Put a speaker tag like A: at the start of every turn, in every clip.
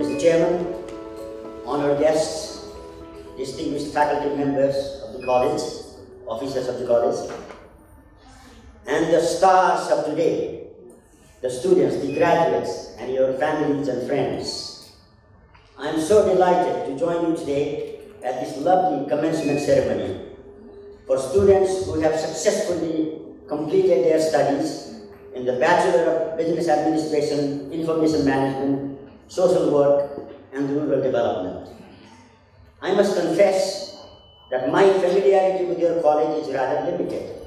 A: Mr. Chairman, honored guests, distinguished faculty members of the college, officers of the college, and the stars of today, the students, the graduates, and your families and friends. I am so delighted to join you today at this lovely commencement ceremony for students who have successfully completed their studies in the Bachelor of Business Administration, Information Management, Social Work, and Rural Development. I must confess that my familiarity with your college is rather limited.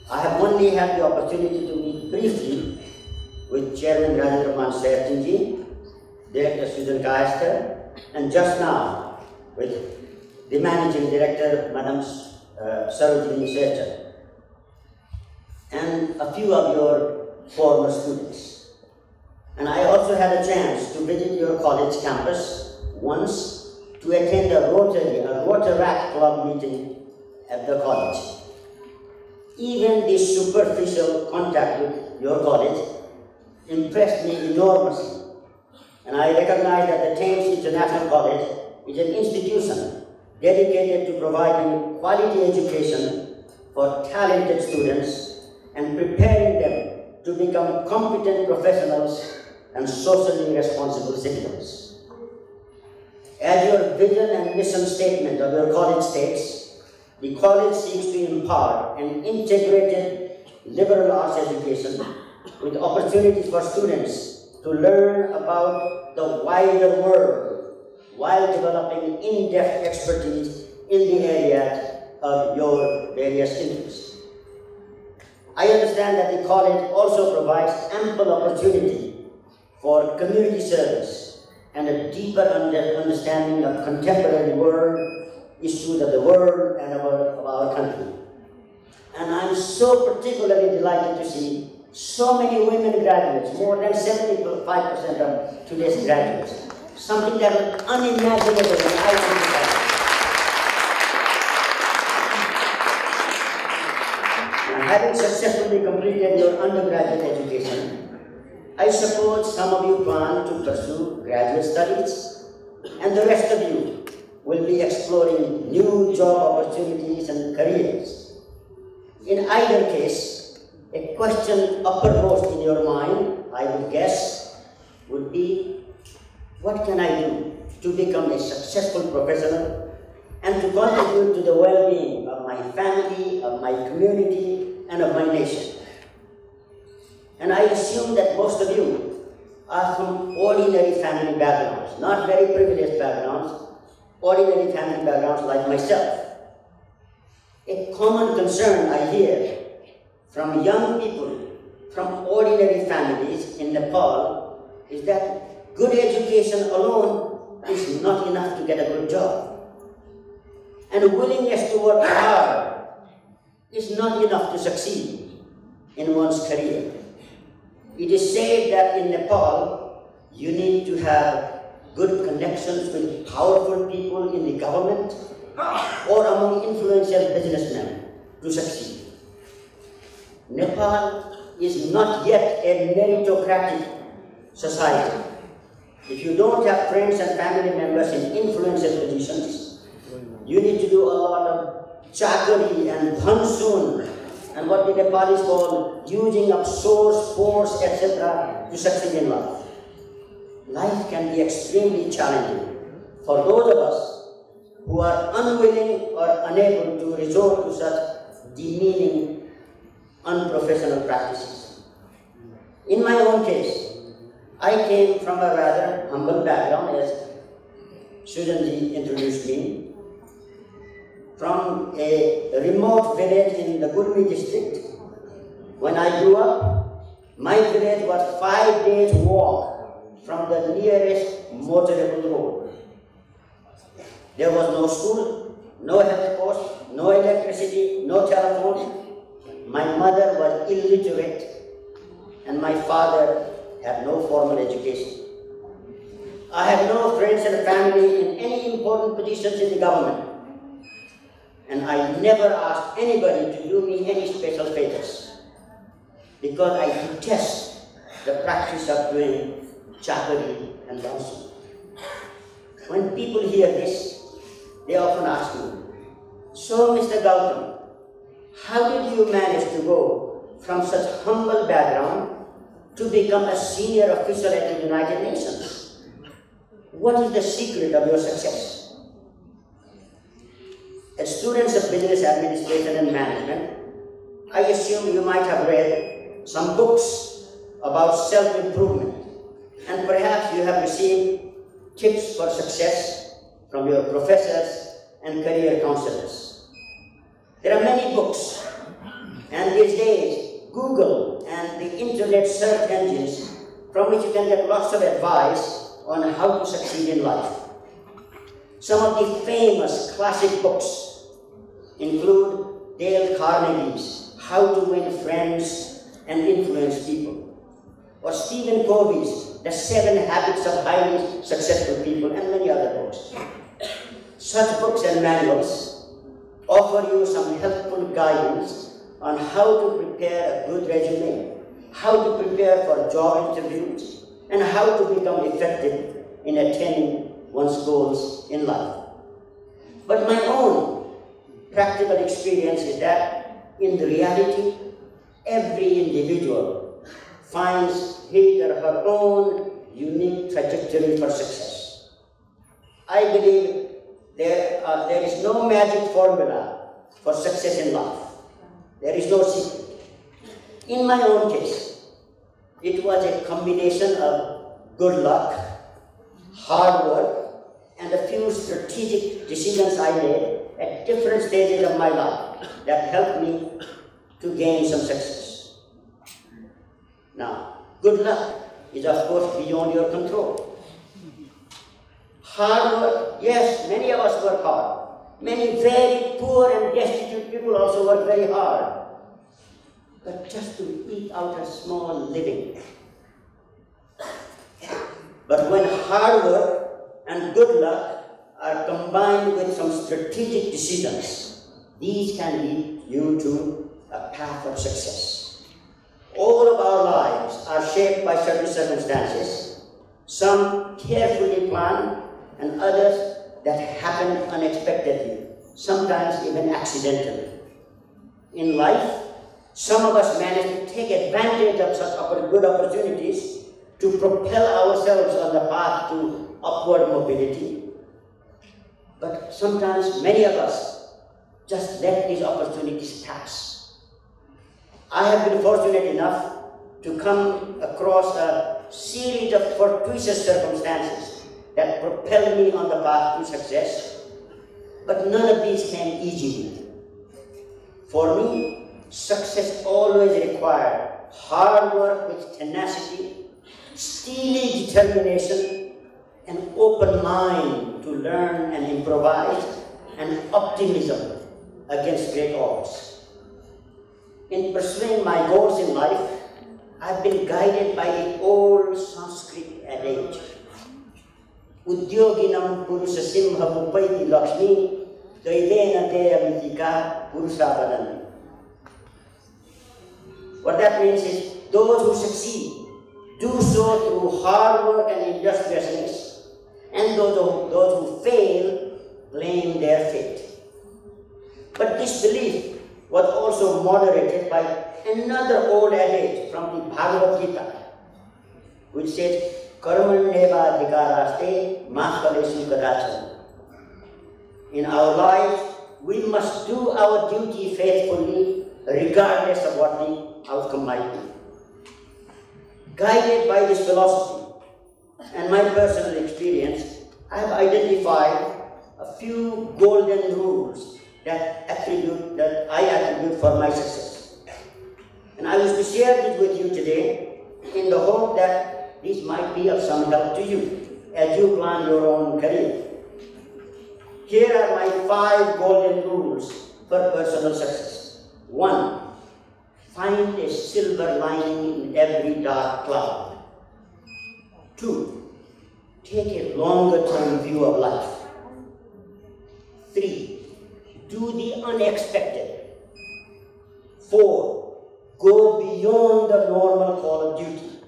A: I have only had the opportunity to meet briefly with Chairman Rajendraman Sairthinji, Director Susan Kayester, and just now with the Managing Director, Madam Sarojini Sercha, and a few of your former students. And I also had a chance to visit your college campus once to attend a Rotaract Club meeting at the college. Even this superficial contact with your college impressed me enormously, and I recognize that the Thames International College is an institution dedicated to providing quality education for talented students and preparing them to become competent professionals and socially responsible citizens. As your vision and mission statement of your college states, the college seeks to impart an integrated liberal arts education with opportunities for students to learn about the wider world while developing in-depth expertise in the area of your various interests. I understand that the college also provides ample opportunity for community service and a deeper understanding of contemporary world issues of the world and of our country. And I'm so particularly delighted to see so many women graduates, more than 75% of today's graduates, something that was unimaginable when I was in Having successfully completed your undergraduate education, I suppose some of you plan to pursue graduate studies, and the rest of you will be exploring new job opportunities and careers. In either case, a question uppermost in your mind, I would guess, would be, what can I do to become a successful professional and to contribute to the well-being of my family, of my community, and of my nation? And I assume that most of you are from ordinary family backgrounds, not very privileged backgrounds, ordinary family backgrounds like myself. A common concern I hear from young people from ordinary families in Nepal is that good education alone is not enough to get a good job. And willingness to work hard is not enough to succeed in one's career. It is said that in Nepal, you need to have good connections with powerful people in the government or among influential businessmen to succeed. Nepal is not yet a meritocratic society. If you don't have friends and family members in influential positions, you need to do a lot of chakari and dhansun and what the Nepalis call using up source, force, etc. to succeed in life. Life can be extremely challenging for those of us who are unwilling or unable to resort to such demeaning, unprofessional practices. In my own case, I came from a rather humble background, as Susan ji introduced me, from a remote village in the Gurmi district. When I grew up, my village was 5 days walk from the nearest motorable road. There was no school, no health post, no electricity, no telephone. My mother was illiterate and my father had no formal education. I had no friends and family in any important positions in the government. And I never asked anybody to do me any special favors because I detest the practice of doing chakari and dhansun. When people hear this, they often ask me, "So, Mr. Gautam, how did you manage to go from such humble background to become a senior official at the United Nations? What is the secret of your success?" As students of business administration and management, I assume you might have read some books about self-improvement, and perhaps you have received tips for success from your professors and career counselors. There are many books, and these days, Google and the internet search engines from which you can get lots of advice on how to succeed in life. Some of the famous classic books include Dale Carnegie's How to Win Friends and Influence People, or Stephen Covey's The 7 Habits of Highly Successful People, and many other books. Such books and manuals offer you some helpful guidance on how to prepare a good resume, how to prepare for job interviews, and how to become effective in attaining one's goals in life. But my own practical experience is that in the reality, every individual finds his or her own unique trajectory for success. I believe there is no magic formula for success in life. There is no secret. In my own case, it was a combination of good luck, hard work, and a few strategic decisions I made at different stages of my life that helped me to gain some success. Now, good luck is of course beyond your control. Hard work, yes, many of us work hard. Many very poor and destitute people also work very hard. But just to eke out a small living. But when hard work and good luck are combined with some strategic decisions, these can lead you to a path of success. All of our lives are shaped by certain circumstances, some carefully planned and others that happen unexpectedly, sometimes even accidentally. In life, some of us manage to take advantage of such good opportunities to propel ourselves on the path to upward mobility. But sometimes many of us just let these opportunities pass. I have been fortunate enough to come across a series of fortuitous circumstances that propelled me on the path to success, but none of these came easily. For me, success always required hard work with tenacity, steely determination, an open mind to learn and improvise, and optimism against great odds. In pursuing my goals in life, I've been guided by the old Sanskrit adage, Udyoginam Purusa Simha Mupaiti Lakshmi Daidena Deya Mitika Purusa Vadani. What that means is, those who succeed do so through hard work and industriousness, and those who fail blame their fate. But this belief was also moderated by another old adage from the Bhagavad Gita, which says, Karmaneva Adhikaraste Mahkalesu Kadachana. In our lives, we must do our duty faithfully, regardless of what the outcome might be. Guided by this philosophy and my personal experience, I have identified a few golden rules that I attribute for my success. And I wish to share this with you today in the hope that this might be of some help to you as you plan your own career. Here are my 5 golden rules for personal success. 1. Find a silver lining in every dark cloud. 2. Take a longer-term view of life. 3. Do the unexpected. 4. Go beyond the normal call of duty.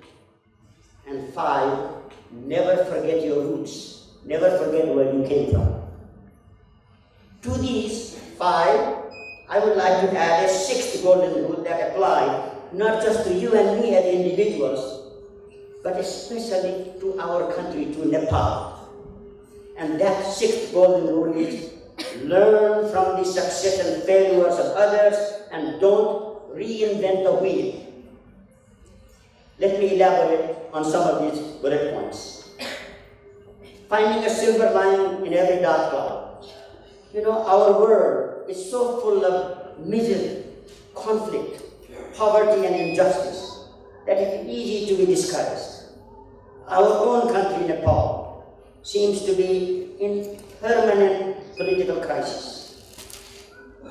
A: And 5. Never forget your roots. never forget where you came from. To these 5, I would like to add a 6th golden rule that applies not just to you and me as individuals, but especially to our country, to Nepal. And that 6th golden rule is learn from the success and failures of others and don't reinvent the wheel. Let me elaborate on some of these bullet points. Finding a silver lining in every dark cloud. You know, our world is so full of misery, conflict, poverty and injustice that it is easy to be discouraged. Our own country, Nepal, seems to be in permanent political crisis.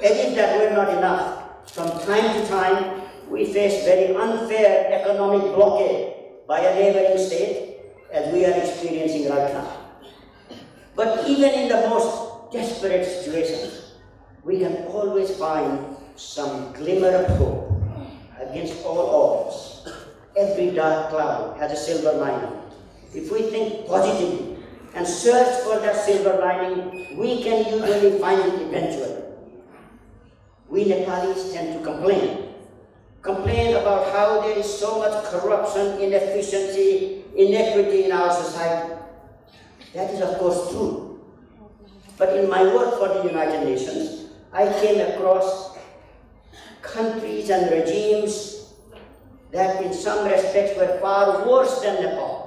A: As if that were not enough, from time to time we face very unfair economic blockade by a neighboring state, as we are experiencing right now. But even in the most desperate situations, we can always find some glimmer of hope against all odds. Every dark cloud has a silver lining. If we think positively and search for that silver lining, we can usually find it eventually. We Nepalis tend to complain about how there is so much corruption, inefficiency, inequity in our society. That is of course true. But in my work for the United Nations, I came across countries and regimes that in some respects were far worse than Nepal.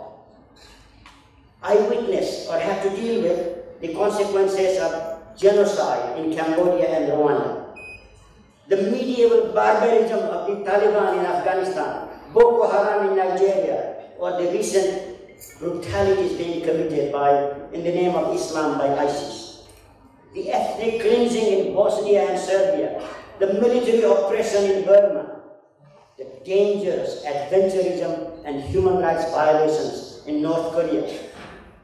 A: I witnessed or had to deal with the consequences of genocide in Cambodia and Rwanda, the medieval barbarism of the Taliban in Afghanistan, Boko Haram in Nigeria, or the recent brutalities being committed in the name of Islam by ISIS, the ethnic cleansing in Bosnia and Serbia, the military oppression in Burma, the dangerous adventurism and human rights violations in North Korea,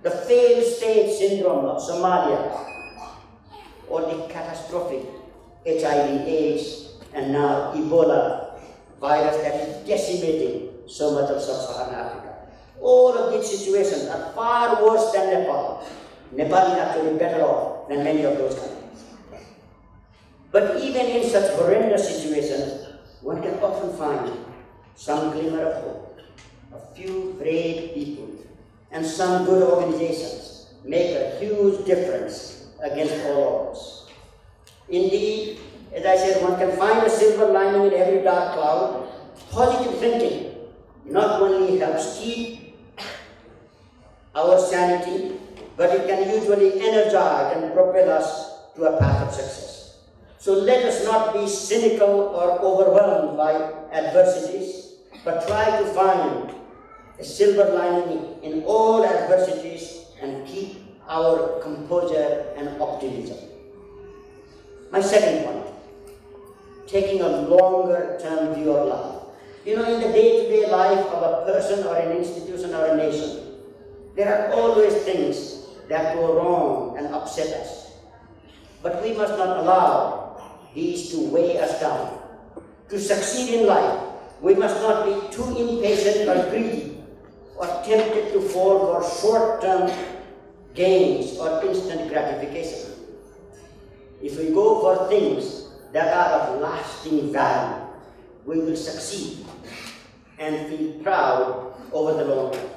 A: the failed state syndrome of Somalia, or the catastrophic HIV/AIDS and now Ebola virus that is decimating so much of sub-Saharan Africa. All of these situations are far worse than Nepal. Nepal is actually better off than many of those countries. But even in such horrendous situations, one can often find some glimmer of hope. A few brave people and some good organizations make a huge difference against all odds. Indeed, as I said, one can find a silver lining in every dark cloud. Positive thinking not only helps keep our sanity, but it can usually energize and propel us to a path of success. So let us not be cynical or overwhelmed by adversities, but try to find a silver lining in all adversities and keep our composure and optimism. My second point, taking a longer term view of life. You know, in the day-to-day life of a person or an institution or a nation, there are always things that go wrong and upset us. But we must not allow these to weigh us down. To succeed in life, we must not be too impatient or greedy or tempted to fall for short-term gains or instant gratification. If we go for things that are of lasting value, we will succeed and feel proud over the long run.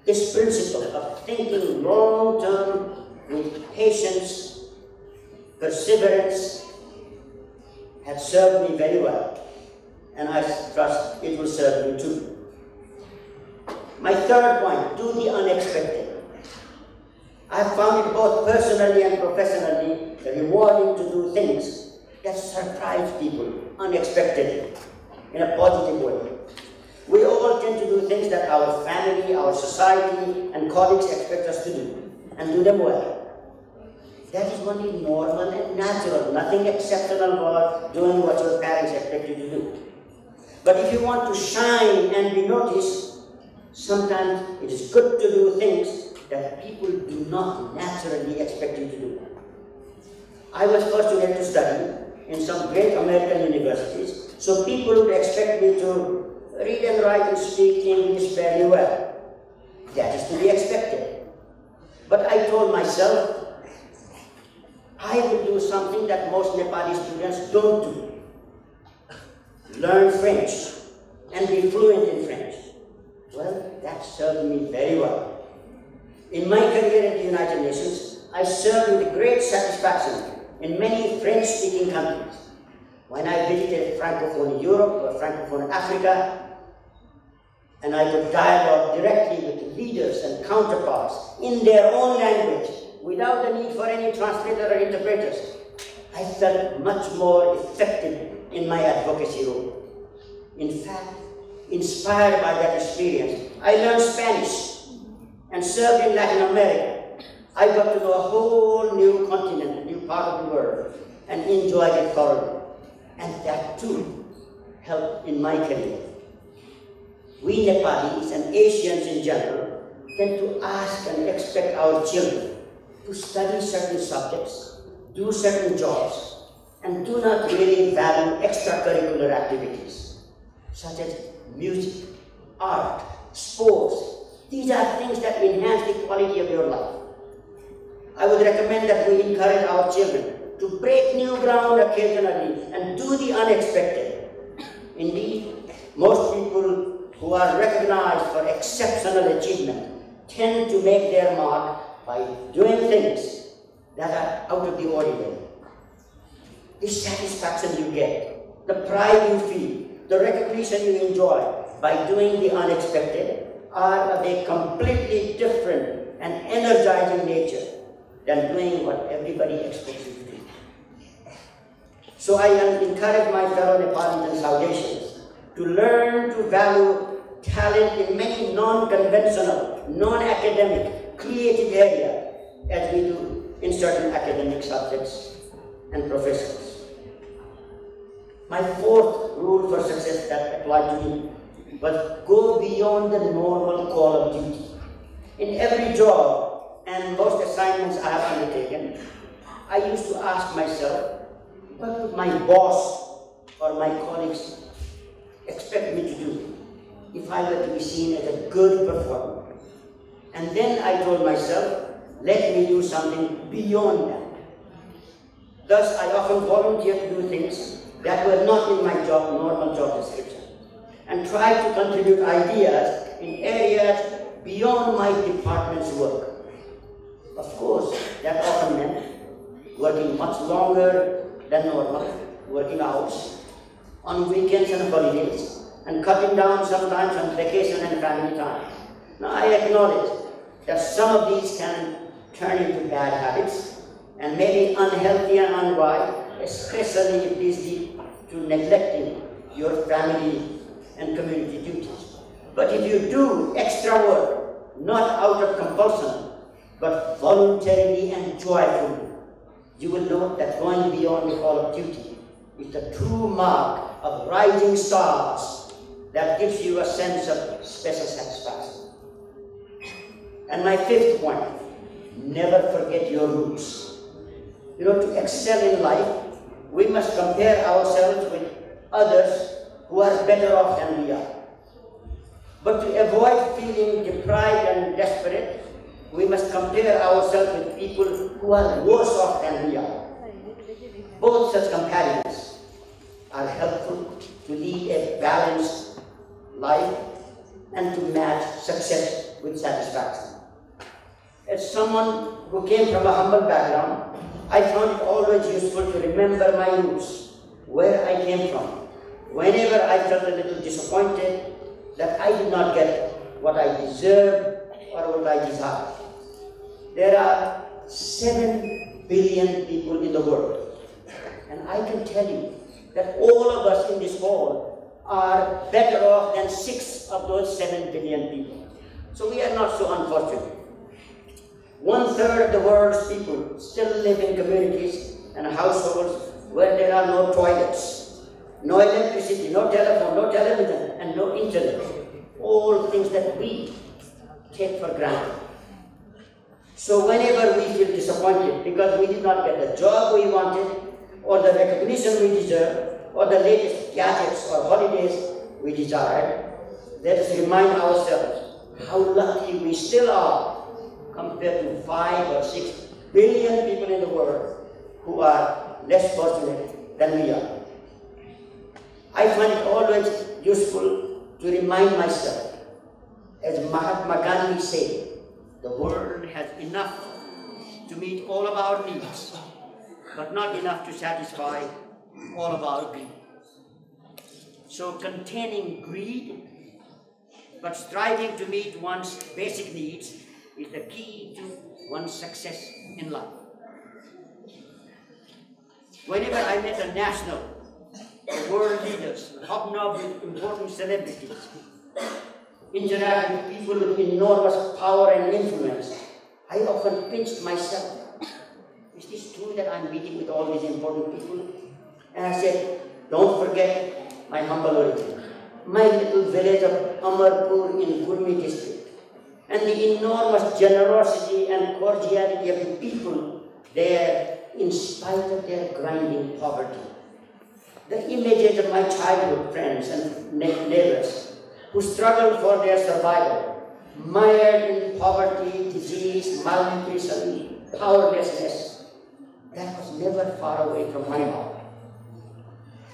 A: This principle of thinking long-term with patience, perseverance, has served me very well, and I trust it will serve you too. My third point, do the unexpected. I have found it both personally and professionally rewarding to do things that surprise people unexpectedly in a positive way. We all tend to do things that our family, our society, and colleagues expect us to do, and do them well. That is only normal and natural, nothing exceptional about doing what your parents expect you to do. But if you want to shine and be noticed, sometimes it is good to do things that people do not naturally expect you to do. I was fortunate to study in some great American universities, so people would expect me to read and write and speak English fairly well. That is to be expected. But I told myself, I will do something that most Nepali students don't do. Learn French and be fluent in French. Well, that served me very well. In my career at the United Nations, I served with great satisfaction in many French-speaking countries. When I visited Francophone Europe or Francophone Africa, and I could dialogue directly with leaders and counterparts in their own language without the need for any translator or interpreters, I felt much more effective in my advocacy role. In fact, inspired by that experience, I learned Spanish and served in Latin America. I got to know a whole new continent, a new part of the world, and enjoyed it thoroughly. And that too helped in my career. We Nepalis and Asians in general tend to ask and expect our children to study certain subjects, do certain jobs, and do not really value extracurricular activities, such as music, art, sports. These are things that enhance the quality of your life. I would recommend that we encourage our children to break new ground occasionally and do the unexpected. Indeed, most people who are recognized for exceptional achievement tend to make their mark by doing things that are out of the ordinary. The satisfaction you get, the pride you feel, the recognition you enjoy by doing the unexpected are of a completely different and energizing nature than doing what everybody expects you to do. So I encourage my fellow Nepalis and South Asians to learn to value talent in many non-conventional, non-academic, creative areas as we do in certain academic subjects and professions. My fourth rule for success that applied to me was go beyond the normal call of duty. In every job and most assignments I have undertaken, I used to ask myself, what would my boss or my colleagues expect me to do if I were to be seen as a good performer? And then I told myself, let me do something beyond that. Thus, I often volunteered to do things that were not in my normal job description, and tried to contribute ideas in areas beyond my department's work. Of course, that often meant working much longer than normal, working hours, on weekends and holidays, and cutting down sometimes on vacation and family time. Now, I acknowledge that some of these can turn into bad habits and may be unhealthy and unwise, especially if these lead to neglecting your family and community duties. But if you do extra work, not out of compulsion, but voluntarily and joyfully, you will note that going beyond the call of duty is the true mark of rising stars that gives you a sense of special satisfaction. And my fifth point, never forget your roots. You know, to excel in life, we must compare ourselves with others who are better off than we are. But to avoid feeling deprived and desperate, we must compare ourselves with people who are worse off than we are. Both such comparisons are helpful to lead a balanced life and to match success with satisfaction. As someone who came from a humble background, I found it always useful to remember my roots, where I came from. Whenever I felt a little disappointed that I did not get what I deserved or what I desired. There are 7 billion people in the world, and I can tell you that all of us in this hall are better off than 6 of those 7 billion people. So we are not so unfortunate. 1/3 of the world's people still live in communities and households where there are no toilets, no electricity, no telephone, no television, and no internet. All things that we take for granted. So whenever we feel disappointed because we did not get the job we wanted, or the recognition we deserve, or the latest gadgets or holidays we desired, let us remind ourselves how lucky we still are, compared to 5 or 6 billion people in the world who are less fortunate than we are. I find it always useful to remind myself, as Mahatma Gandhi said, the world has enough to meet all of our needs, but not enough to satisfy all of our greed. So containing greed, but striving to meet one's basic needs is the key to one's success in life. Whenever I met a national or world leaders, hobnob with important celebrities, interact with people with enormous power and influence, I often pinched myself. Is this true that I'm meeting with all these important people? And I said, don't forget my humble origin, my little village of Amarpur in Gurmi district, and the enormous generosity and cordiality of the people there in spite of their grinding poverty. The images of my childhood friends and neighbors who struggled for their survival, mired in poverty, disease, malnutrition, powerlessness, that was never far away from my heart.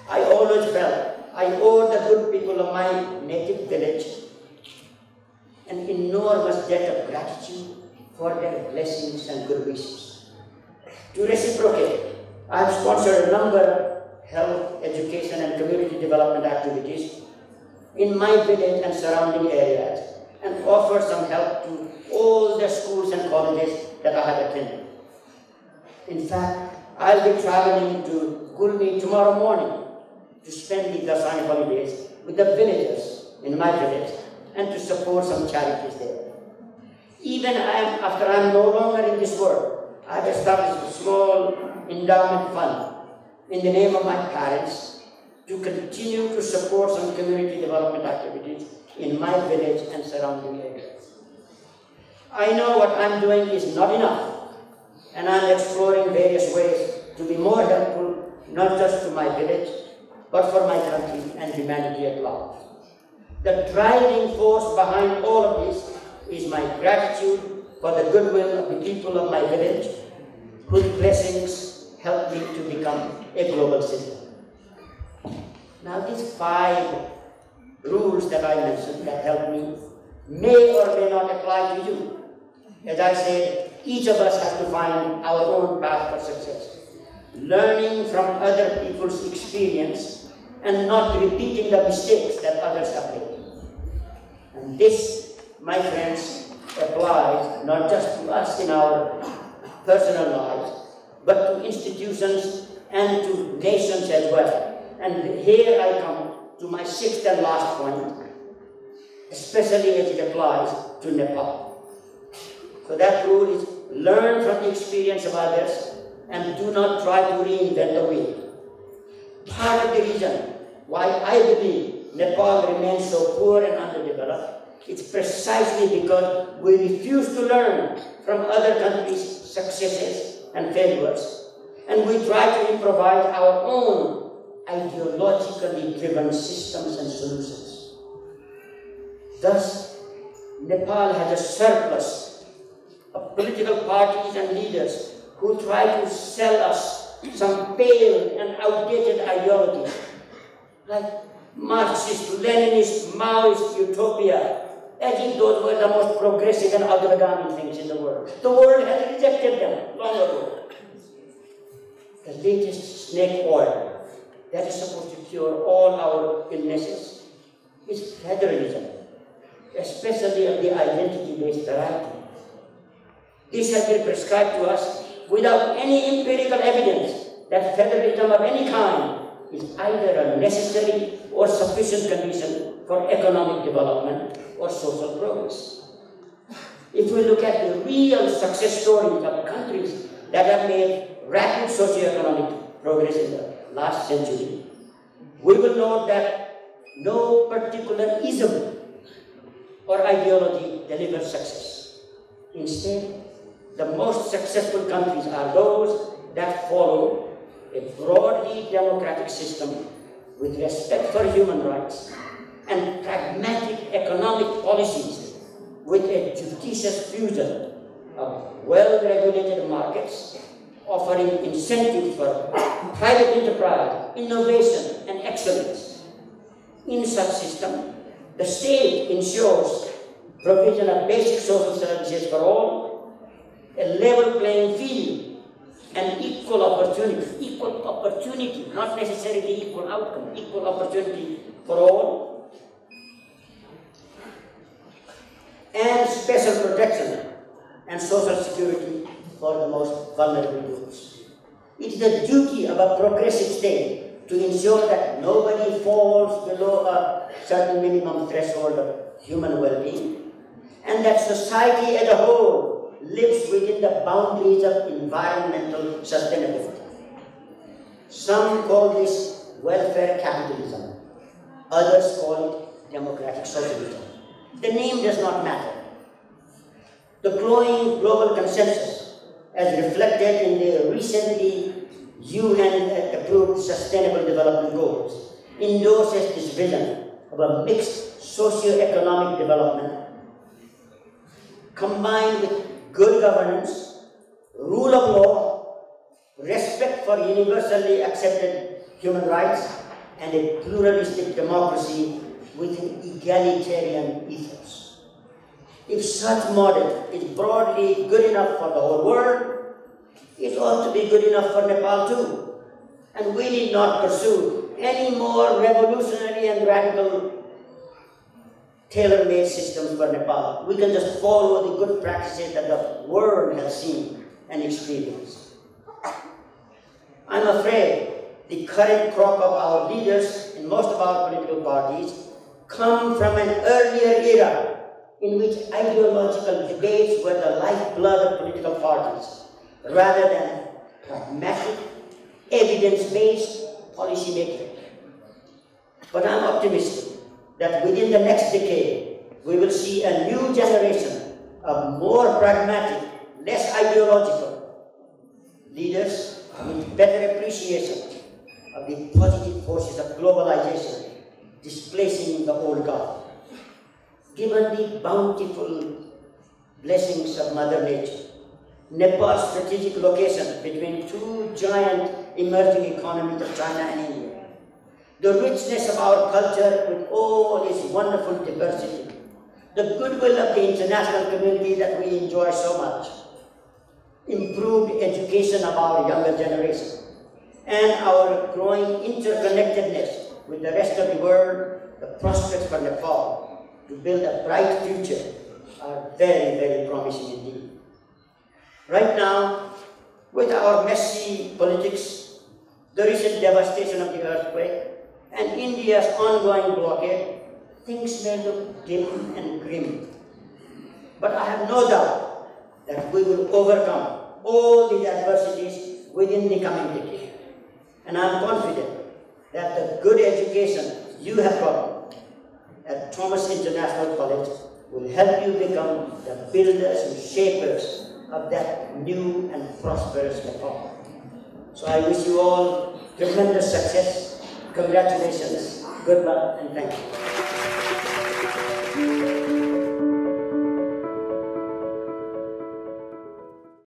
A: I always felt I owe the good people of my native village an enormous debt of gratitude for their blessings and good wishes. To reciprocate, I have sponsored a number of health, education, and community development activities in my village and surrounding areas, and offered some help to all the schools and colleges that I have attended. In fact, I'll be traveling to Gulmi tomorrow morning to spend the Dasani holidays with the villagers in my village and to support some charities there. Even after I'm no longer in this world, I've established a small endowment fund in the name of my parents to continue to support some community development activities in my village and surrounding areas. I know what I'm doing is not enough, and I'm exploring various ways to be more helpful, not just to my village, but for my country and humanity at large. The driving force behind all of this is my gratitude for the goodwill of the people of my village, whose blessings helped me to become a global citizen. Now these 5 rules that I mentioned that help me may or may not apply to you. As I said, each of us has to find our own path for success. Learning from other people's experience and not repeating the mistakes that others have made. And this, my friends, applies not just to us in our personal lives, but to institutions and to nations as well. And here I come to my 6th and last point, especially as it applies to Nepal. So that rule is learn from the experience of others and do not try to reinvent the wheel. Part of the reason why I believe Nepal remains so poor and underdeveloped, it's precisely because we refuse to learn from other countries' successes and failures, and we try to improvise our own ideologically driven systems and solutions. Thus, Nepal has a surplus of political parties and leaders who try to sell us some pale and outdated ideology, like Marxist, Leninist, Maoist utopia, as if those were the most progressive and outstanding things in the world. The world has rejected them long ago. The latest snake oil that is supposed to cure all our illnesses is federalism, especially of the identity-based variety. This has been prescribed to us without any empirical evidence that federalism of any kind is either a necessary or sufficient condition for economic development or social progress. If we look at the real success stories of countries that have made rapid socio-economic progress in the last century, we will note that no particular ism or ideology delivers success. Instead, the most successful countries are those that follow a broadly democratic system with respect for human rights and pragmatic economic policies with a judicious fusion of well-regulated markets, offering incentives for private enterprise, innovation, and excellence. In such system, the state ensures provision of basic social services for all, a level playing field, and equal opportunity, not necessarily equal outcome, equal opportunity for all, and special protection and social security for the most vulnerable groups. It is the duty of a progressive state to ensure that nobody falls below a certain minimum threshold of human well-being, and that society as a whole lives within the boundaries of environmental sustainability. Some call this welfare capitalism, others call it democratic socialism. The name does not matter. The growing global consensus, as reflected in the recently UN-approved Sustainable Development Goals, endorses this vision of a mixed socio-economic development combined with good governance, rule of law, respect for universally accepted human rights, and a pluralistic democracy with an egalitarian ethos. If such model is broadly good enough for the whole world, it ought to be good enough for Nepal too. And we need not pursue any more revolutionary and radical tailor-made systems for Nepal. We can just follow the good practices that the world has seen and experienced. I'm afraid the current crop of our leaders in most of our political parties come from an earlier era in which ideological debates were the lifeblood of political parties, rather than pragmatic, evidence-based policy making. But I'm optimistic that within the next decade, we will see a new generation of more pragmatic, less ideological leaders with better appreciation of the positive forces of globalization displacing the old guard. Given the bountiful blessings of Mother Nature, Nepal's strategic location between two giant emerging economies of China and India, the richness of our culture with all its wonderful diversity, the goodwill of the international community that we enjoy so much, improved education of our younger generation, and our growing interconnectedness with the rest of the world, the prospects for Nepal to build a bright future are very, very promising indeed. Right now, with our messy politics, the recent devastation of the earthquake, and India's ongoing blockade, things may look dim and grim. But I have no doubt that we will overcome all these adversities within the coming decade. And I'm confident that the good education you have gotten at Thames International College will help you become the builders and shapers of that new and prosperous Nepal. So I wish you all tremendous success. Congratulations, good luck, and thank you.